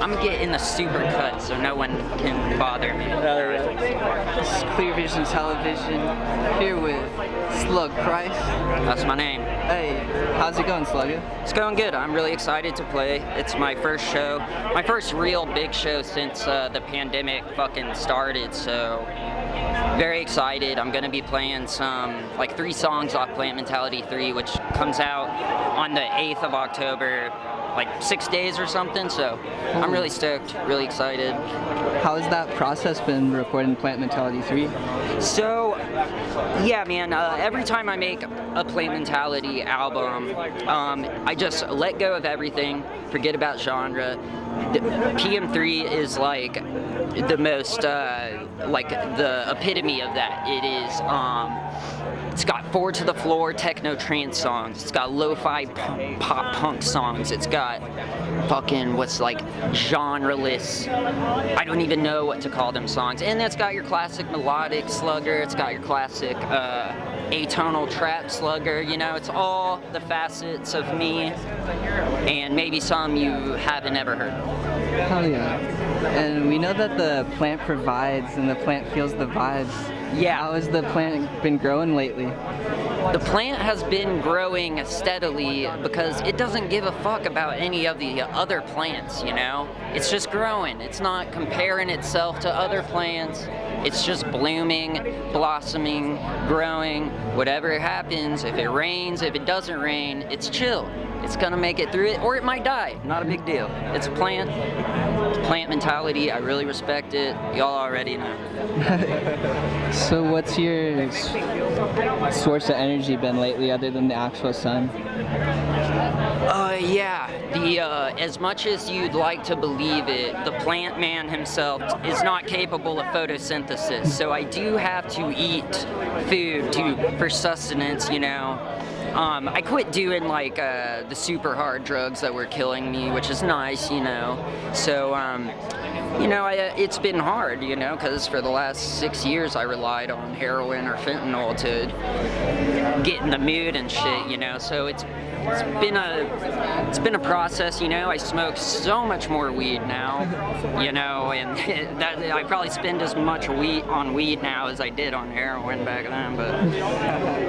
I'm getting the super cut so no one can bother me. This is Clear Vision Television, here with Slug Christ. That's my name. Hey, how's it going, Slug? It's going good. I'm really excited to play. It's my first show, my first real big show since the pandemic fucking started, so very excited. I'm gonna be playing like 3 songs off Plant Mentality 3, which comes out on the 8th of October, like 6 days or something, so I'm really stoked, really excited. How has that process been recording Plant Mentality 3? So, yeah, man, every time I make a Plant Mentality album, I just let go of everything, forget about genre. The PM3 is like the most, like the epitome of that. It is, it's got 4 to the floor techno trance songs. It's got lo-fi pop punk songs. It's got fucking what's like genreless, I don't even know what to call them songs. And it's got your classic melodic slugger. It's got your classic atonal trap slugger. You know, it's all the facets of me, and maybe some you haven't ever heard. Hell yeah. And we know that the plant provides and the plant feels the vibes. Yeah. How has the plant been growing lately? The plant has been growing steadily because it doesn't give a fuck about any of the other plants, you know? It's just growing. It's not comparing itself to other plants. It's just blooming, blossoming, growing. Whatever happens, if it rains, if it doesn't rain, it's chill. It's gonna make it through it, or it might die. Not a big deal. It's a plant. Plant mentality. I really respect it. Y'all already know. So what's your source of energy been lately other than the actual sun? Yeah, as much as you'd like to believe it, the plant man himself is not capable of photosynthesis. So I do have to eat food for sustenance, you know. I quit doing like the super hard drugs that were killing me, which is nice, you know. So, you know, it's been hard, you know, because for the last 6 years I relied on heroin or fentanyl to get in the mood and shit, you know. So it's been a process, you know. I smoke so much more weed now, you know, and that I probably spend as much on weed now as I did on heroin back then, but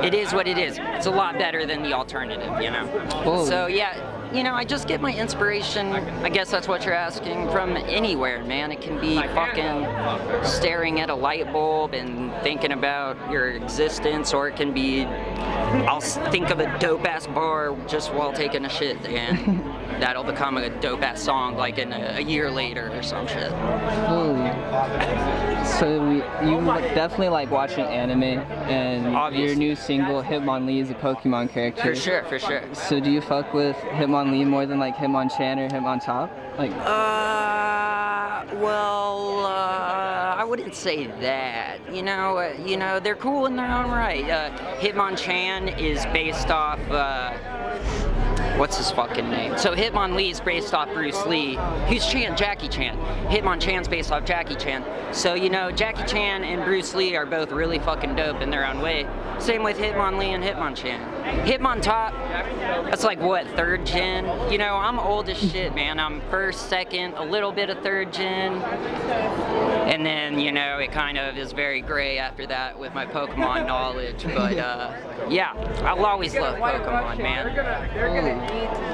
it is what it is. It's a lot better than the alternative, you know. Whoa. So yeah, you know, I just get my inspiration, I guess that's what you're asking, from anywhere, man. It can be fucking staring at a light bulb and thinking about your existence, or it can be, I'll think of a dope-ass bar just while taking a shit, and that'll become a dope-ass song like in a year later or some shit. Holy. So you definitely like watching anime, and Obviously. Your new single, Hitmonlee, is a Pokemon character. For sure, for sure. So do you fuck with Hitmonlee more than like Hitmonchan or Hitmontop? Like. Well, I wouldn't say that. You know, they're cool in their own right. Hitmonchan is based off, what's his fucking name? So Hitmonlee is based off Bruce Lee. Who's Chan? Jackie Chan. Hitmonchan's based off Jackie Chan. So, you know, Jackie Chan and Bruce Lee are both really fucking dope in their own way. Same with Hitmonlee and Hitmonchan. Hitmontop, that's like what, 3rd gen? You know, I'm old as shit, man. I'm 1st, 2nd, a little bit of 3rd gen. And then, you know, it kind of is very gray after that with my Pokemon knowledge. But, yeah, I'll always love Pokemon, man.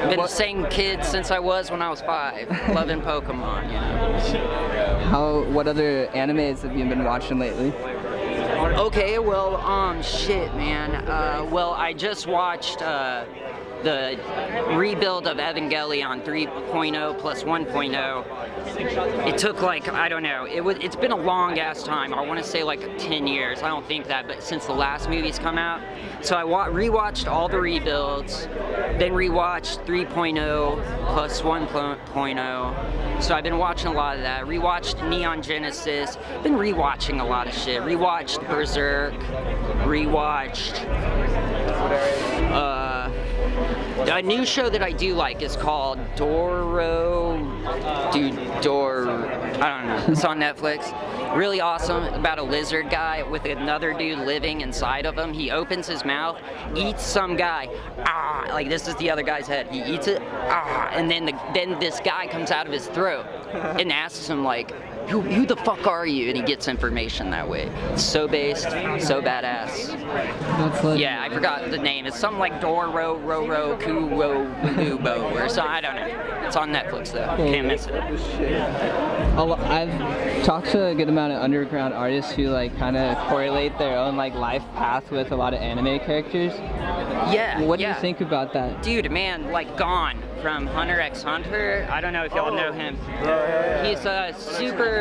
I've been the same kid since I was when I was 5, loving Pokemon, you know. What other animes have you been watching lately? Okay, well, shit, man. Well, I just watched the rebuild of Evangelion 3.0 plus 1.0. It took like, I don't know, it's been a long ass time. I want to say like 10 years. I don't think that, but since the last movie's come out. So I rewatched all the rebuilds, then rewatched 3.0 plus 1.0. So I've been watching a lot of that. Rewatched Neon Genesis. Been rewatching a lot of shit. Rewatched Berserk. Rewatched A new show that I do like is called I don't know. It's on Netflix. Really awesome, about a lizard guy with another dude living inside of him. He opens his mouth, eats some guy, like this is the other guy's head. He eats it, and then this guy comes out of his throat and asks him like, who the fuck are you? And he gets information that way. It's so based, so badass. Yeah, I forgot the name. It's something like Doro, Roro, Kuro, Bubo, or something. I don't know. It's on Netflix though. Can't miss it. I've talked to a good amount of underground artists who like kind of correlate their own like life path with a lot of anime characters. Yeah. What do you think about that? Dude, man, like Gon from Hunter x Hunter. I don't know if y'all know him. He's super.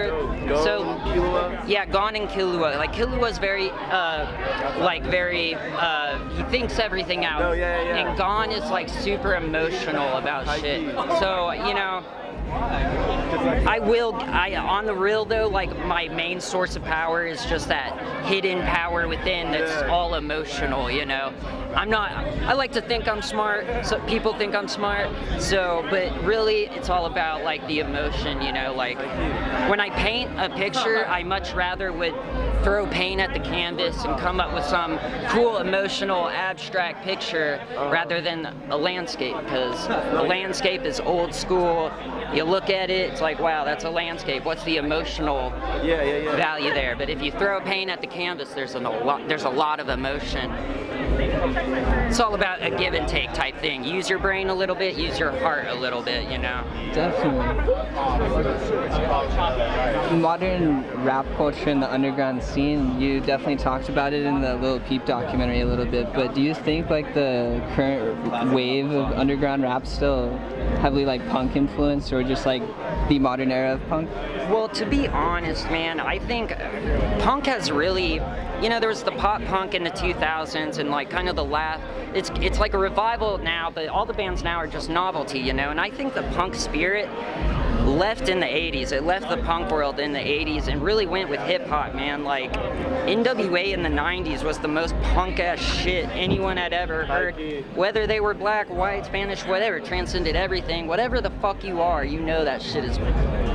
Gon and Killua. Like Killua's very, he thinks everything out. And Gon is like super emotional about shit. So, you know, on the real though, like my main source of power is just that hidden power within that's all emotional, you know. I like to think I'm smart, so people think I'm smart, but really it's all about like the emotion, you know, like when I paint a picture, I much rather would throw paint at the canvas and come up with some cool, emotional, abstract picture rather than a landscape, because a landscape is old school. You look at it, it's like, wow, that's a landscape. What's the emotional value there? But if you throw paint at the canvas, there's a lot of emotion. It's all about a give and take type thing. Use your brain a little bit, use your heart a little bit, you know? Definitely. Modern rap culture in the underground scene, you definitely talked about it in the Lil Peep documentary a little bit, but do you think like the current wave of underground rap still heavily like punk influenced, or just like the modern era of punk? Well, to be honest, man, I think punk has really, you know, there was the pop punk in the 2000s and like kind of the last, it's like a revival now, but all the bands now are just novelty, you know, and I think the punk spirit left in the 80s. It left the punk world in the 80s and really went with hip hop, man. Like NWA in the 90s was the most punk ass shit anyone had ever heard. Whether they were black, white, Spanish, whatever, transcended everything. Whatever the fuck you are, you know that shit is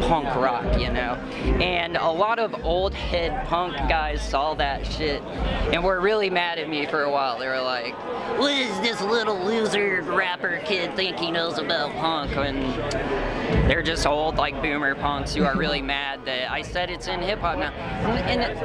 punk rock, you know? And a lot of old head punk guys saw that shit and were really mad at me for a while. They were like, what does this little loser rapper kid think he knows about punk? And they're just old like boomer punks who are really mad that I said it's in hip hop now. And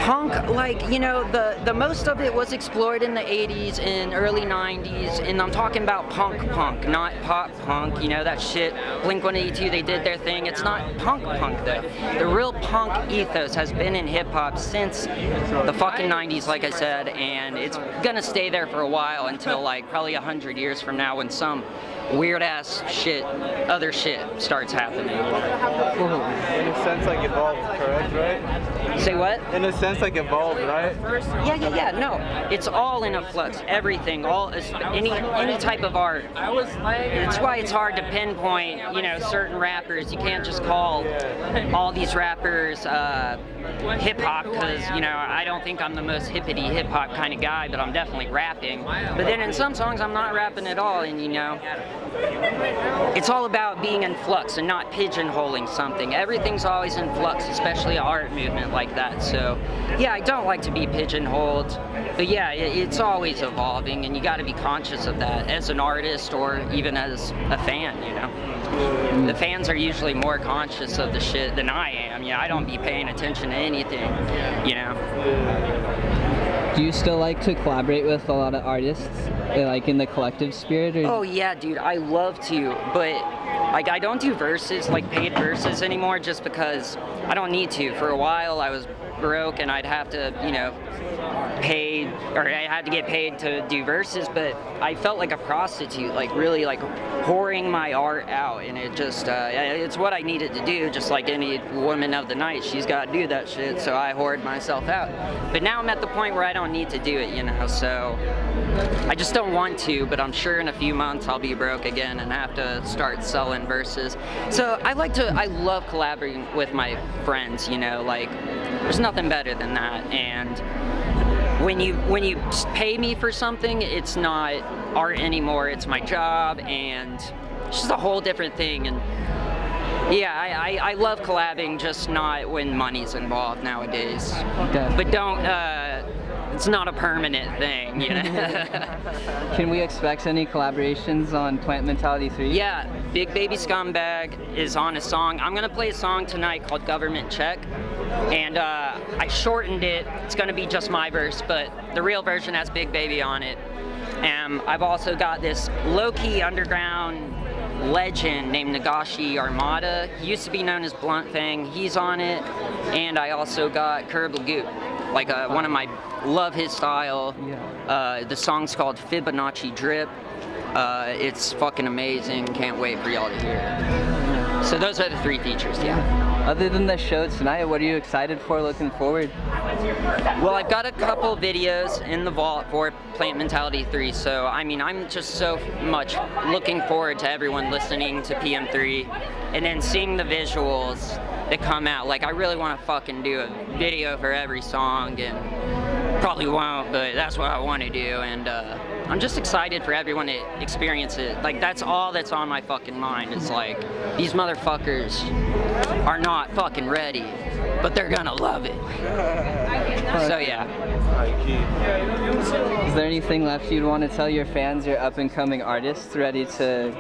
punk, like, you know, the most of it was explored in the 80s and early 90s, and I'm talking about punk, not pop punk, you know, that shit. Blink-182, they did their thing. It's not punk though. The real punk ethos has been in hip hop since the fucking 90s, like I said, and it's gonna stay there for a while until like probably 100 years from now when some weird ass shit, other shit starts happening. In a sense, like evolved, correct, right? Say what? In a sense, like evolved, right? Yeah. No, it's all in a flux. Everything, any type of art. That's why it's hard to pinpoint, you know, certain rappers. You can't just call all these rappers hip hop, because, you know, I don't think I'm the most hippity hip hop kind of guy, but I'm definitely rapping. But then in some songs, I'm not rapping at all, and you know. It's all about being in flux and not pigeonholing something. Everything's always in flux, especially an art movement like that. So, yeah, I don't like to be pigeonholed. But yeah, it's always evolving, and you got to be conscious of that as an artist or even as a fan, you know. The fans are usually more conscious of the shit than I am. You know, I don't be paying attention to anything, you know. Do you still like to collaborate with a lot of artists, like in the collective spirit? Or? Oh yeah, dude, I love to, but like I don't do verses, like paid verses anymore, just because I don't need to. For a while, I was broke and I'd have to, you know, paid, or I had to get paid to do verses, but I felt like a prostitute, like really like pouring my art out, and it just, it's what I needed to do, just like any woman of the night, she's got to do that shit, so I hoard myself out. But now I'm at the point where I don't need to do it, you know, so I just don't want to, but I'm sure in a few months I'll be broke again and have to start selling verses. So I love collaborating with my friends, you know, like there's nothing better than that. And when you pay me for something, it's not art anymore. It's my job, and it's just a whole different thing. And yeah, I love collabing, just not when money's involved nowadays. Definitely. But don't. It's not a permanent thing, you know. Can we expect any collaborations on Plant Mentality 3? Yeah, Big Baby Scumbag is on a song. I'm gonna play a song tonight called Government Check, and I shortened it. It's gonna be just my verse, but the real version has Big Baby on it. And I've also got this low-key underground legend named Nagashi Armada. He used to be known as Blunt Fang. He's on it, and I also got Curb Lagoot, like one of my love his style. Yeah. The song's called Fibonacci Drip. It's fucking amazing. Can't wait for y'all to hear it. So those are the 3 features. Yeah. Other than the show tonight, what are you excited for, looking forward? Well, I've got a couple videos in the vault for Plant Mentality 3, so I mean, I'm just so much looking forward to everyone listening to PM3 and then seeing the visuals that come out. Like, I really want to fucking do a video for every song, and probably won't, but that's what I want to do, and I'm just excited for everyone to experience it. Like, that's all that's on my fucking mind. It's like, these motherfuckers are not fucking ready, but they're gonna love it. So yeah. Is there anything left you'd want to tell your fans, your up-and-coming artists ready to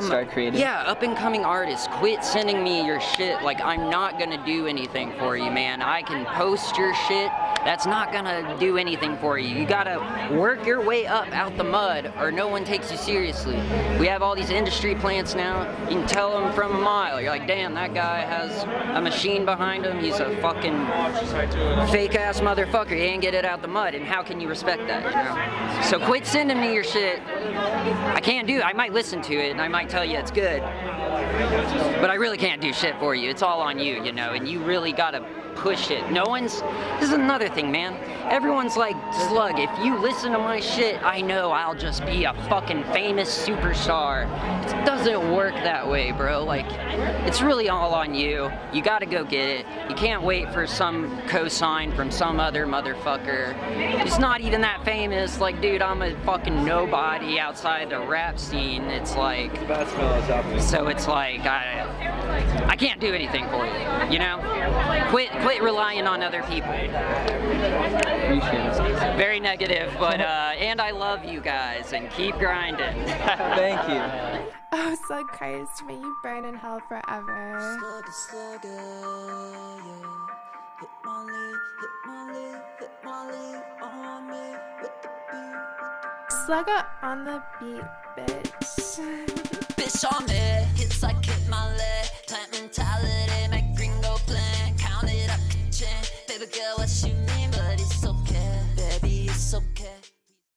start creating? Yeah, up-and-coming artists, quit sending me your shit. Like, I'm not gonna do anything for you, man. I can post your shit. That's not gonna do anything for you. You gotta work your way up out the mud, or no one takes you seriously. We have all these industry plants now. You can tell them from a mile. You're like, damn, that guy has a machine behind him. He's a fucking fake-ass motherfucker. He ain't get it out the mud. And how can you respect that, you know? So quit sending me your shit. I might listen to it, and I might tell you it's good, but I really can't do shit for you. It's all on you, you know, and you really gotta push it. This is another thing, man. Everyone's like, Slug, if you listen to my shit, I know I'll just be a fucking famous superstar. It doesn't work that way, bro. Like, it's really all on you. You gotta go get it. You can't wait for some cosign from some other motherfucker. It's not even that famous. Like, dude, I'm a fucking nobody outside the rap scene. It's like, so it's like, I can't do anything for you, you know? Quit relying on other people. Appreciate it. Very negative, but and I love you guys, and keep grinding. Thank you. Oh, Slug Christ, may you burn in hell forever. Slugger, yeah. Hit Molly on me with the beat. Slugger on the beat, bitch. Bitch on me, hits like Hit Molly. Plant mentality, make gringo plan. Count it up, kitchen. Baby girl, what you